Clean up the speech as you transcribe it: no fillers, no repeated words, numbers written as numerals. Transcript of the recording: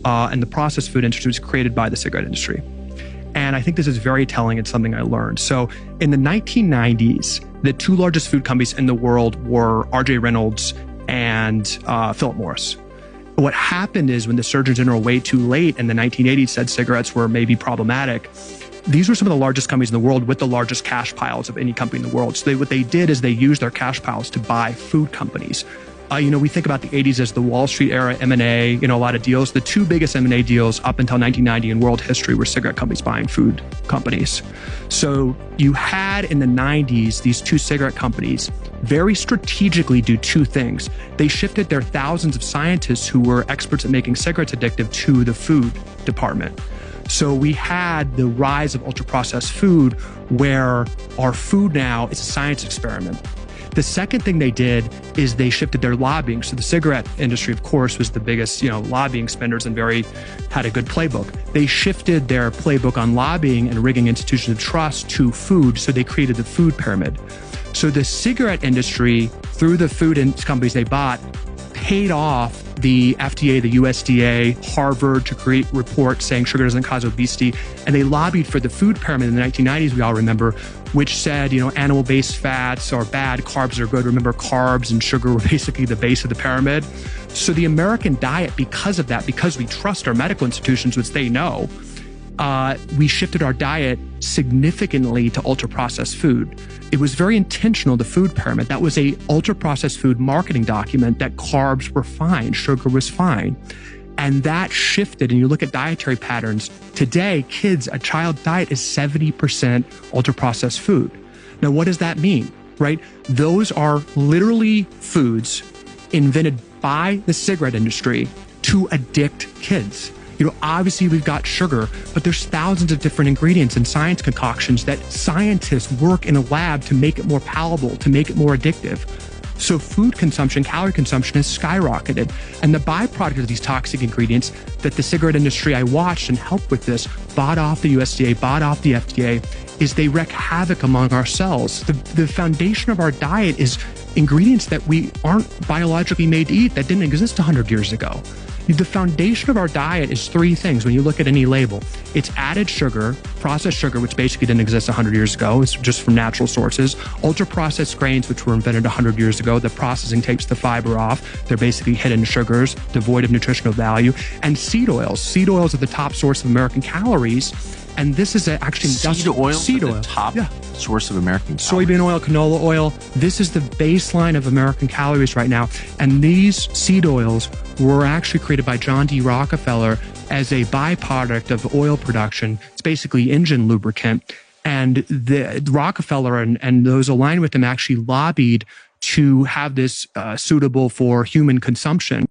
and the processed food industry was created by the cigarette industry. And I think this is very telling and something I learned. So in the 1990s, the two largest food companies in the world were R.J. Reynolds and Philip Morris. What happened is when the Surgeon General way too late in the 1980s said cigarettes were maybe problematic, these were some of the largest companies in the world with the largest cash piles of any company in the world. So what they did is they used their cash piles to buy food companies. We think about the 80s as the Wall Street era, M&A, a lot of deals. The two biggest M&A deals up until 1990 in world history were cigarette companies buying food companies. So you had in the 90s, these two cigarette companies very strategically do two things. They shifted their thousands of scientists who were experts at making cigarettes addictive to the food department. So we had the rise of ultra-processed food where our food now is a science experiment. The second thing they did is they shifted their lobbying. So the cigarette industry, of course, was the biggest, lobbying spenders and had a good playbook. They shifted their playbook on lobbying and rigging institutions of trust to food. So they created the food pyramid. So the cigarette industry, through the food companies they bought, paid off the FDA, the USDA, Harvard to create reports saying sugar doesn't cause obesity. And they lobbied for the food pyramid in the 1990s, we all remember, which said, animal-based fats are bad, carbs are good. Remember, carbs and sugar were basically the base of the pyramid. So the American diet, because of that, because we trust our medical institutions, which they know, we shifted our diet significantly to ultra-processed food. It was very intentional, the food pyramid. That was a ultra-processed food marketing document that carbs were fine, sugar was fine. And that shifted, and you look at dietary patterns. Today, a child diet is 70% ultra-processed food. Now, what does that mean, right? Those are literally foods invented by the cigarette industry to addict kids. Obviously we've got sugar, but there's thousands of different ingredients and science concoctions that scientists work in a lab to make it more palatable, to make it more addictive. So food consumption, calorie consumption has skyrocketed. And the byproduct of these toxic ingredients that the cigarette industry I watched and helped with this, bought off the USDA, bought off the FDA, is they wreak havoc among our cells. The foundation of our diet is ingredients that we aren't biologically made to eat, that didn't exist 100 years ago. The foundation of our diet is three things when you look at any label. It's added sugar, processed sugar, which basically didn't exist 100 years ago. It's just from natural sources. Ultra-processed grains, which were invented 100 years ago. The processing takes the fiber off. They're basically hidden sugars, devoid of nutritional value. And seed oils. Seed oils are the top source of American calories. And this is actually seed oil. The top source of American calories. Soybean oil, canola oil. This is the baseline of American calories right now. And these seed oils were actually created by John D. Rockefeller as a byproduct of oil production. It's basically engine lubricant. And the Rockefeller and those aligned with him actually lobbied to have this suitable for human consumption.